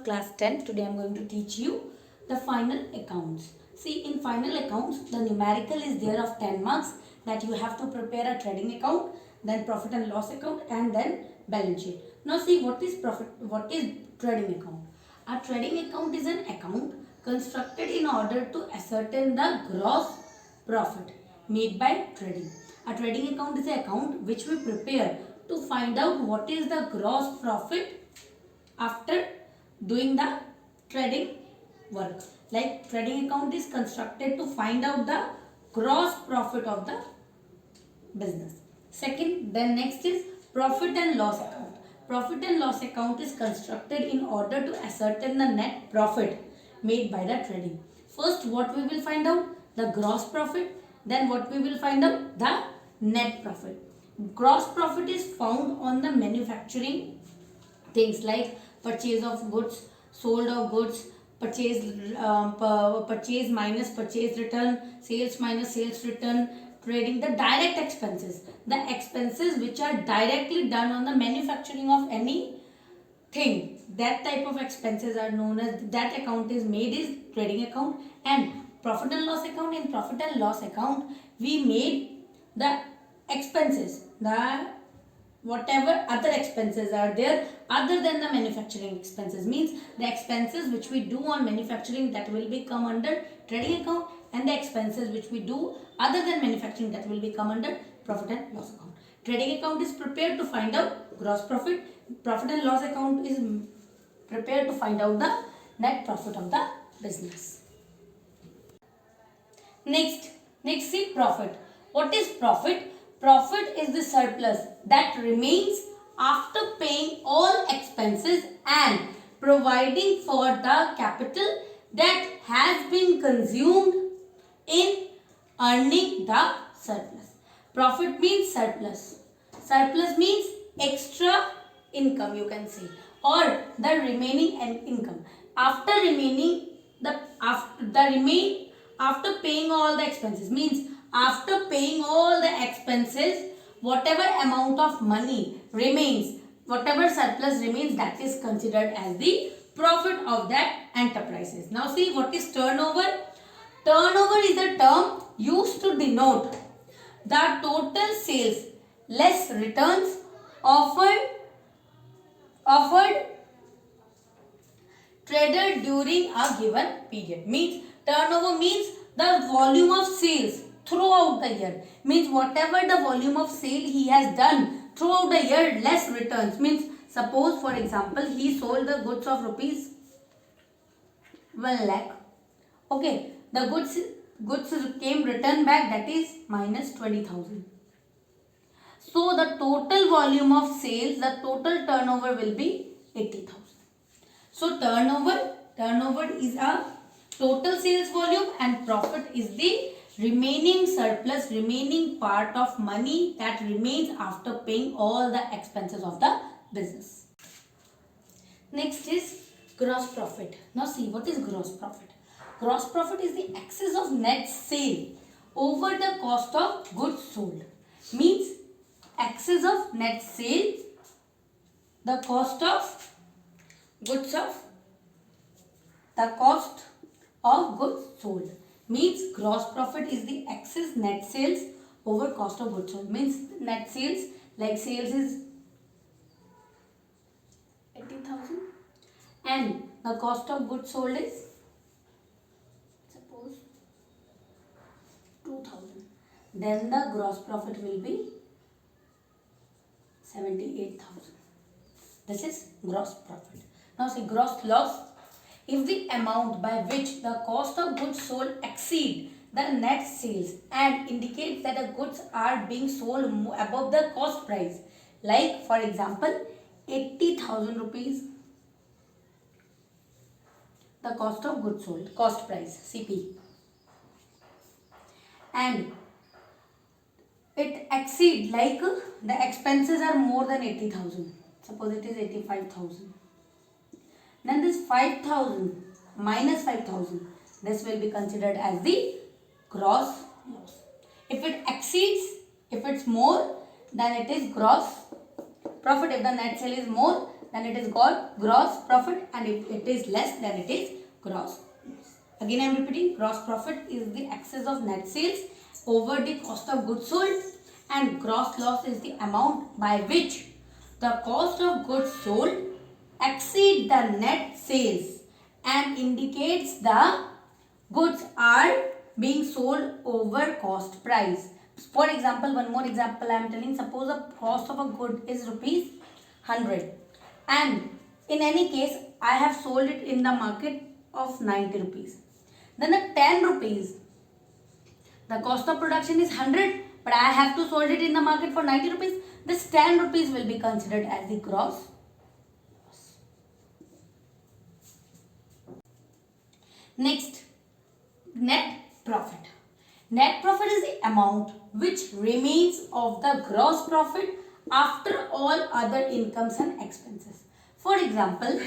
of class 10. Today I am going to teach you the final accounts. See, in final accounts, the numerical is there of 10 marks that you have to prepare a trading account, then profit and loss account, and then balance sheet. Now see, what is trading account? A trading account is an account constructed in order to ascertain the gross profit made by trading. A trading account is an account which we prepare to find out what is the gross profit after doing the trading work. Like trading account is constructed to find out the gross profit of the business. Second, then next is profit and loss account. Profit and loss account is constructed in order to ascertain the net profit made by the trading. First, what we will find out? The gross profit. Then what we will find out? The net profit. Gross profit is found on the manufacturing things like purchase of goods, sold of goods, purchase minus purchase return, sales minus sales return, trading, the direct expenses, the expenses which are directly done on the manufacturing of any thing. That type of expenses are known as, that account is made is trading account. And profit and loss account, in profit and loss account we made the expenses, the whatever other expenses are there other than the manufacturing expenses, means the expenses which we do on manufacturing, that will be come under trading account, and the expenses which we do other than manufacturing, that will be come under profit and loss account. Trading account is prepared to find out gross profit. Profit and loss account is prepared to find out the net profit of the business. Next see profit. What is profit? Profit is the surplus that remains after paying all expenses and providing for the capital that has been consumed in earning the surplus. Profit means surplus. Surplus means extra income, you can say, or the remaining income after after paying all the expenses, means after paying all the expenses, whatever amount of money remains, whatever surplus remains, that is considered as the profit of that enterprises. Now see, what is turnover? Turnover is a term used to denote the total sales less returns offered traded during a given period. Means turnover means the volume of sales throughout the year, means whatever the volume of sale he has done throughout the year less returns. Means suppose for example he sold the goods of rupees 1 lakh. Okay, the goods came returned back, that is minus 20,000. So the total volume of sales, the total turnover will be 80,000. So turnover is a total sales volume, and profit is the remaining surplus, remaining part of money that remains after paying all the expenses of the business. Next is gross profit. Now see, what is gross profit? Gross profit is the excess of net sale over the cost of goods sold. Means excess of net sale, the cost of goods sold. Means gross profit is the excess net sales over cost of goods sold. Means net sales, like sales is 80,000 and the cost of goods sold is suppose 2,000. Then the gross profit will be 78,000. This is gross profit. Now see, gross loss. If the amount by which the cost of goods sold exceed the net sales and indicates that the goods are being sold above the cost price, like for example 80,000 rupees, the cost of goods sold, cost price CP, and it exceeds, like the expenses are more than 80,000, suppose it is 85,000. Then this 5,000 minus 5,000, this will be considered as the gross loss. If it exceeds, if it's more, then it is gross profit. If the net sale is more, then it is called gross profit, and if it is less, then it is gross loss. Again I am repeating, gross profit is the excess of net sales over the cost of goods sold, and gross loss is the amount by which the cost of goods sold exceed the net sales and indicates the goods are being sold over cost price. For example, one more example I am telling. Suppose the cost of a good is rupees 100, and in any case I have sold it in the market of 90 rupees. Then at 10 rupees, the cost of production is 100, but I have to sold it in the market for 90 rupees. This 10 rupees will be considered as the gross loss. Next, net profit. Net profit is the amount which remains of the gross profit after all other incomes and expenses. For example,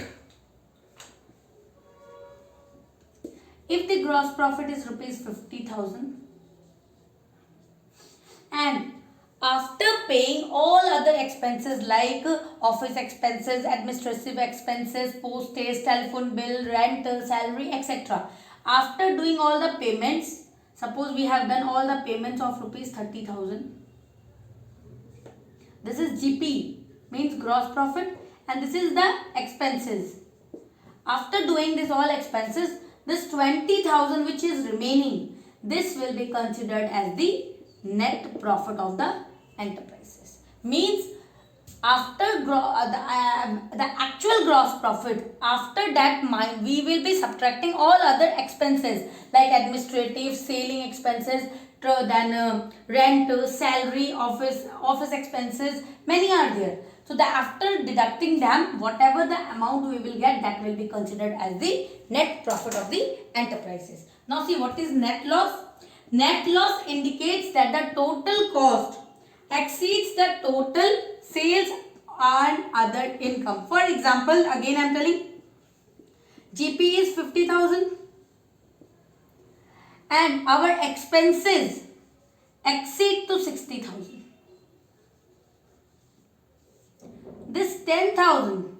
if the gross profit is rupees 50,000 and after paying all other expenses like office expenses, administrative expenses, postage, telephone bill, rent, salary, etc. After doing all the payments, suppose we have done all the payments of rupees 30,000. This is GP, means gross profit, and this is the expenses. After doing this all expenses, this 20,000 which is remaining, this will be considered as the net profit of the enterprises. Means after the actual gross profit, after that we will be subtracting all other expenses like administrative, selling expenses, then rent, salary, office expenses, many are there. So after deducting them, whatever the amount we will get, that will be considered as the net profit of the enterprises. Now see, what is net loss? Net loss indicates that the total cost exceeds the total sales and other income. For example, again I am telling, GP is 50,000 and our expenses exceed to 60,000. This 10,000,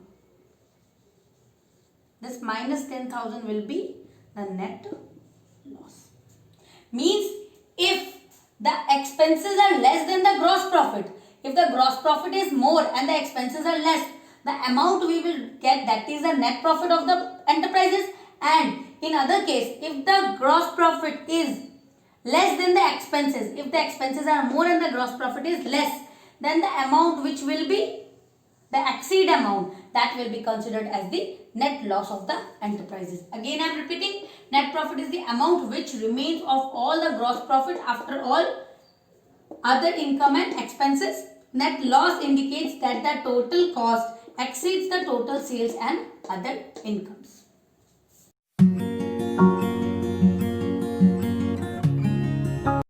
this minus 10,000 will be the net loss. Means if the expenses are less than the gross profit, if the gross profit is more and the expenses are less, the amount we will get, that is the net profit of the enterprises. And in other case, if the gross profit is less than the expenses, if the expenses are more and the gross profit is less, then the amount which will be the exceed amount, that will be considered as the net loss of the enterprises. Again I am repeating, net profit is the amount which remains of all the gross profit after all other income and expenses. Net loss indicates that the total cost exceeds the total sales and other incomes.